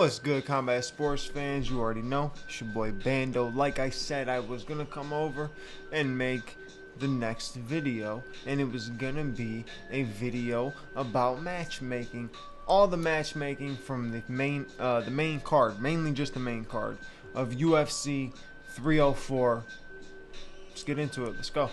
What's good, Combat Sports fans? You already know, it's your boy Bando. Like I said, I was gonna come over and make the next video, and it was gonna be a video about matchmaking. All the matchmaking from the main card, mainly just the main card of UFC 304. Let's get into it. Let's go.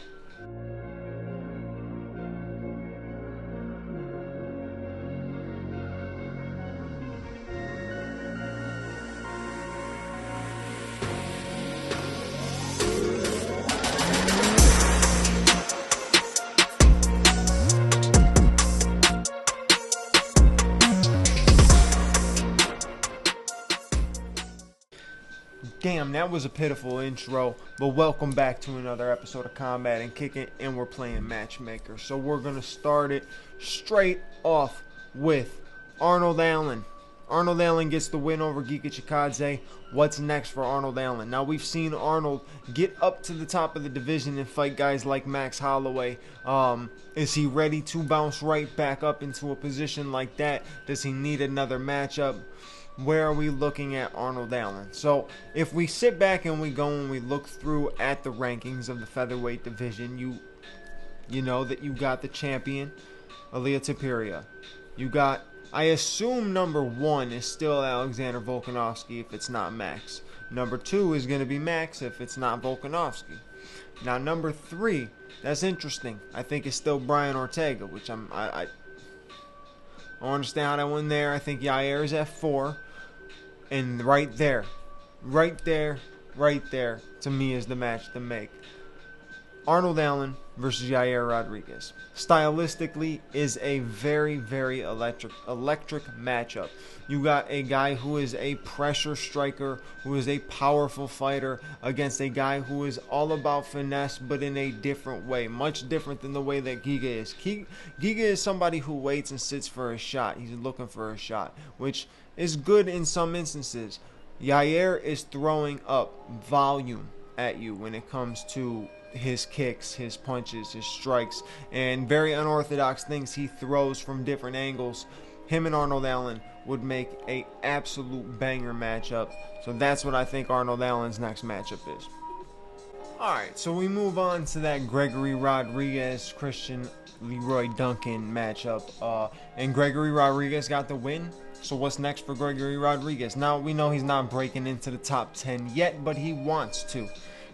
Damn, that was a pitiful intro, but welcome back to another episode of Combat and Kicking, and we're playing Matchmaker. So we're going to start it straight off with Arnold Allen. Arnold Allen gets the win over Giga Chikadze. What's next for Arnold Allen? Now, we've seen Arnold get up to the top of the division and fight guys like Max Holloway. Is he ready to bounce right back up into a position like that? Does he need another matchup? Where are we looking at Arnold Allen? So if we sit back and we go and we look through at the rankings of the featherweight division, you know that you got the champion, Ilia Topuria. You got, I assume number 1 is still Alexander Volkanovski if it's not Max. Number 2 is going to be Max if it's not Volkanovski. Now number 3, that's interesting. I think it's still Brian Ortega, which I don't understand how that went there. I think Yair is at 4. And right there, to me is the match to make. Arnold Allen versus Yair Rodriguez. Stylistically is a very, very electric matchup. You got a guy who is a pressure striker, who is a powerful fighter, against a guy who is all about finesse, but in a different way. Much different than the way that Giga is. Giga is somebody who waits and sits for a shot. He's looking for a shot, which is good in some instances. Yair is throwing up volume at you when it comes to his kicks, his punches, his strikes, and very unorthodox things he throws from different angles. Him and Arnold Allen would make a absolute banger matchup. So that's what I think Arnold Allen's next matchup is. Alright, so we move on to that Gregory Rodriguez, Christian Leroy Duncan matchup. And Gregory Rodriguez got the win. So what's next for Gregory Rodriguez? Now, we know he's not breaking into the top 10 yet, but he wants to.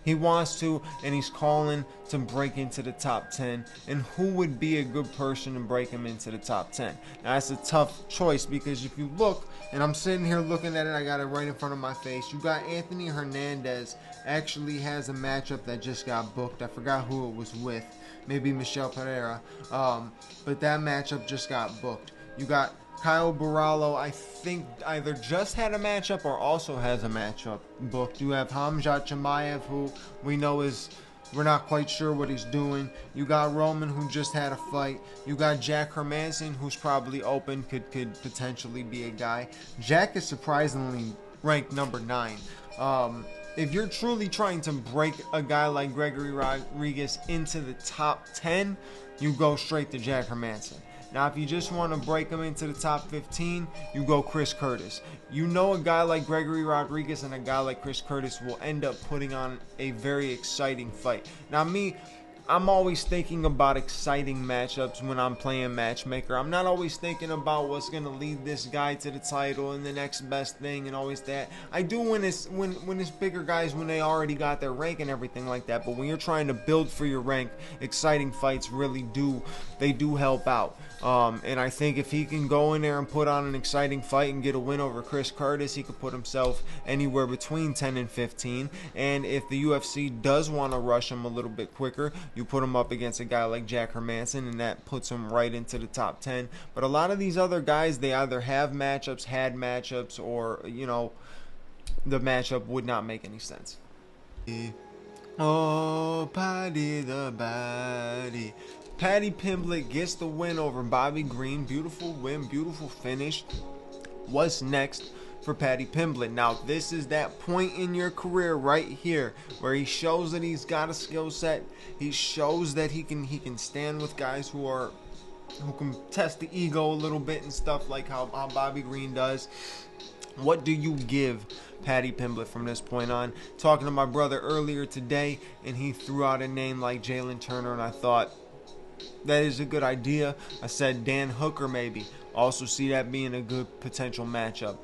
He wants to, and he's calling to break into the top 10. And who would be a good person to break him into the top 10? Now, that's a tough choice because if you look, and I'm sitting here looking at it, I got it right in front of my face. You got Anthony Hernandez actually has a matchup that just got booked. I forgot who it was with. Maybe Michel Pereira. But that matchup just got booked. You got Kyle Barallo, I think, either just had a matchup or also has a matchup booked. You have Hamzat Chimaev, who we know we're not quite sure what he's doing. You got Roman, who just had a fight. You got Jack Hermanson, who's probably open, could potentially be a guy. Jack is surprisingly ranked number 9. If you're truly trying to break a guy like Gregory Rodriguez into the top 10, you go straight to Jack Hermanson. Now, if you just want to break him into the top 15, you go Chris Curtis. You know a guy like Gregory Rodriguez and a guy like Chris Curtis will end up putting on a very exciting fight. Now, I'm always thinking about exciting matchups when I'm playing Matchmaker. I'm not always thinking about what's going to lead this guy to the title and the next best thing and always that. I do when it's bigger guys, when they already got their rank and everything like that. But when you're trying to build for your rank, exciting fights really do help out. And I think if he can go in there and put on an exciting fight and get a win over Chris Curtis, he could put himself anywhere between 10 and 15. And if the UFC does want to rush him a little bit quicker, you put him up against a guy like Jack Hermanson, and that puts him right into the top 10. But a lot of these other guys, they either have matchups, had matchups, or, you know, the matchup would not make any sense. Oh, Paddy the Baddy. Paddy Pimblett gets the win over Bobby Green. Beautiful win, beautiful finish. What's next for Paddy Pimblett? Now, this is that point in your career right here where he shows that he's got a skill set. He shows that he can stand with guys who can test the ego a little bit and stuff like how Bobby Green does. What do you give Paddy Pimblett from this point on? Talking to my brother earlier today, and he threw out a name like Jalen Turner, and I thought that is a good idea. I said Dan Hooker maybe. Also see that being a good potential matchup.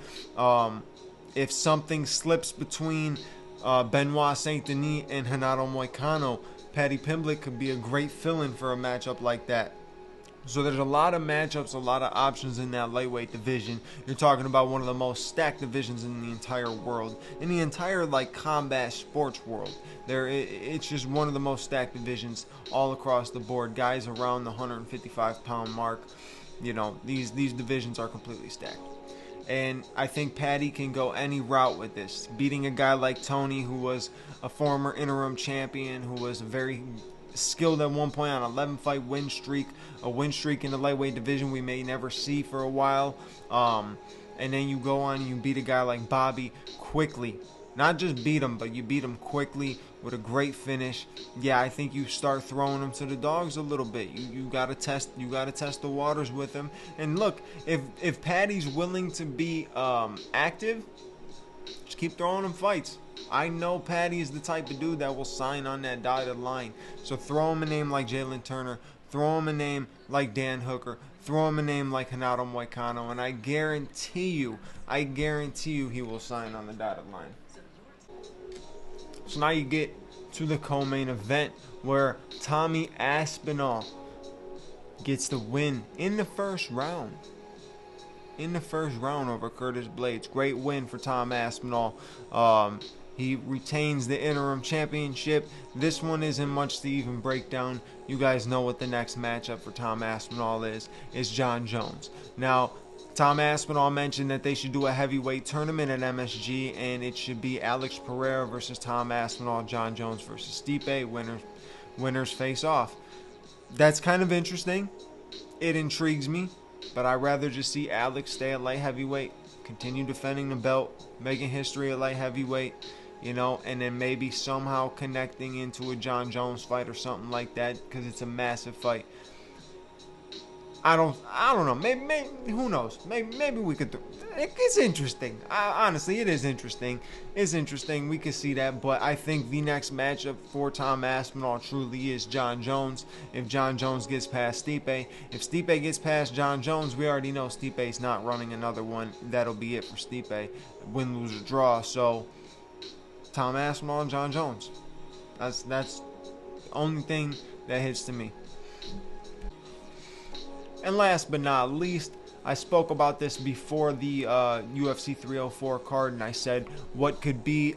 If something slips between Benoit Saint Denis and Renato Moicano, Paddy Pimblett could be a great fill-in for a matchup like that. So there's a lot of matchups, a lot of options in that lightweight division. You're talking about one of the most stacked divisions in the entire world, in the entire like combat sports world. It's just one of the most stacked divisions all across the board. Guys around the 155-pound mark, you know, these divisions are completely stacked. And I think Paddy can go any route with this. Beating a guy like Tony, who was a former interim champion, who was very skilled at one point on an 11-fight win streak, a win streak in the lightweight division we may never see for a while. And then you go on and you beat a guy like Bobby quickly. Not just beat him, but you beat him quickly with a great finish. Yeah, I think you start throwing him to the dogs a little bit. You gotta test the waters with him. And look, if Paddy's willing to be active, just keep throwing him fights. I know Paddy is the type of dude that will sign on that dotted line. So throw him a name like Jalen Turner. Throw him a name like Dan Hooker. Throw him a name like Renato Moicano. And I guarantee you he will sign on the dotted line. So now you get to the co-main event where Tommy Aspinall gets the win in the first round. Over Curtis Blades. Great win for Tom Aspinall. He retains the interim championship. This one isn't much to even break down. You guys know what the next matchup for Tom Aspinall is. It's Jon Jones. Now, Tom Aspinall mentioned that they should do a heavyweight tournament at MSG, and it should be Alex Pereira versus Tom Aspinall, Jon Jones versus Stipe. Winners face off. That's kind of interesting. It intrigues me, but I'd rather just see Alex stay at light heavyweight, continue defending the belt, making history at light heavyweight, you know, and then maybe somehow connecting into a Jon Jones fight or something like that, because it's a massive fight. I don't know. Maybe who knows? Maybe we could. It's interesting. Honestly, it is interesting. It's interesting. We can see that, but I think the next matchup for Tom Aspinall truly is Jon Jones. If Jon Jones gets past Stipe, if Stipe gets past Jon Jones, we already know Stipe's not running another one. That'll be it for Stipe. Win, lose, or draw. So Tom Aspinall and Jon Jones. That's the only thing that hits to me. And last but not least, I spoke about this before the UFC 304 card, and I said what could be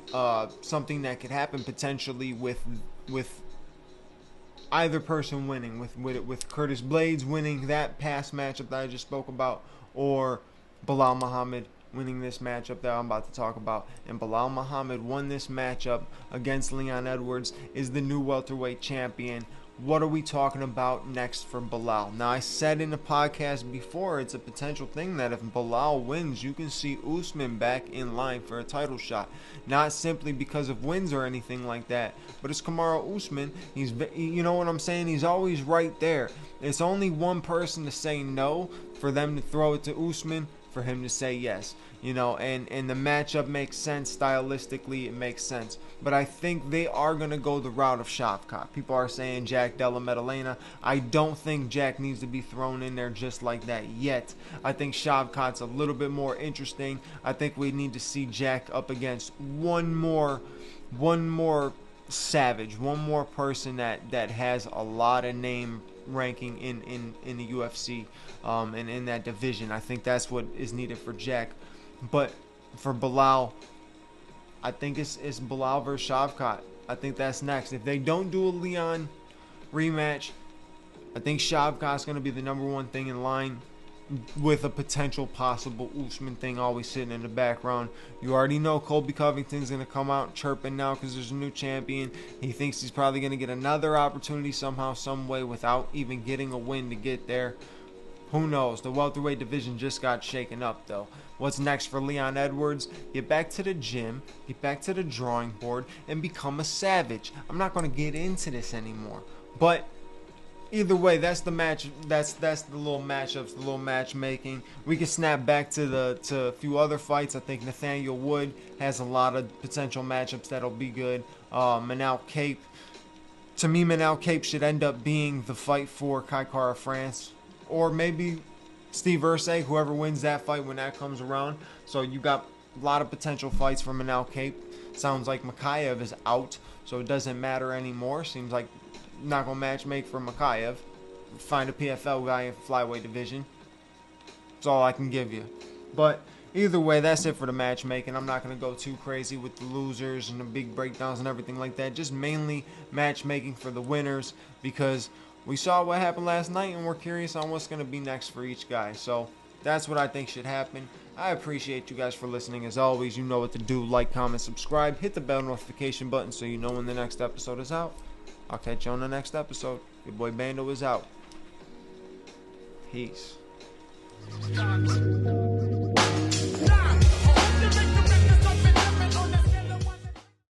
something that could happen potentially with either person winning, with Curtis Blades winning that past matchup that I just spoke about, or Belal Muhammad winning this matchup that I'm about to talk about. And Belal Muhammad won this matchup against Leon Edwards, is the new welterweight champion. What are we talking about next for Belal? Now, I said in the podcast before, it's a potential thing that if Belal wins, you can see Usman back in line for a title shot. Not simply because of wins or anything like that, but it's Kamaru Usman. He's, you know what I'm saying? He's always right there. It's only one person to say no, for them to throw it to Usman, for him to say yes. You know, and the matchup makes sense. Stylistically, it makes sense. But I think they are going to go the route of Shavkat. People are saying Jack Della Maddalena. I don't think Jack needs to be thrown in there just like that yet. I think Shavkat's a little bit more interesting. I think we need to see Jack up against one more savage, one more person that has a lot of name ranking in the UFC and in that division. I think that's what is needed for Jack. But for Belal, I think it's Belal versus Shavkat. I think that's next. If they don't do a Leon rematch, I think Shavkat's going to be the number one thing in line, with a potential possible Usman thing always sitting in the background. You already know Colby Covington's going to come out chirping now because there's a new champion. He thinks he's probably going to get another opportunity somehow, some way, without even getting a win to get there. Who knows? The welterweight division just got shaken up, though. What's next for Leon Edwards? Get back to the gym, get back to the drawing board, and become a savage. I'm not going to get into this anymore. But either way, that's the match. That's the little matchups, the little matchmaking. We can snap back to a few other fights. I think Nathaniel Wood has a lot of potential matchups that'll be good. Manal Cape. To me, Manal Cape should end up being the fight for Kai Kara France, or maybe Steve Ursay, whoever wins that fight when that comes around. So you got a lot of potential fights for Manal Cape. Sounds like Makayev is out, so it doesn't matter anymore. Seems like not gonna match make for Makayev. Find a PFL guy in flyweight division. That's all I can give you. But either way, that's it for the matchmaking. I'm not gonna go too crazy with the losers and the big breakdowns and everything like that. Just mainly matchmaking for the winners, because we saw what happened last night and we're curious on what's gonna be next for each guy. So that's what I think should happen. I appreciate you guys for listening. As always, you know what to do. Like, comment, subscribe. Hit the bell notification button so you know when the next episode is out. I'll catch you on the next episode. Your boy Bando is out. Peace.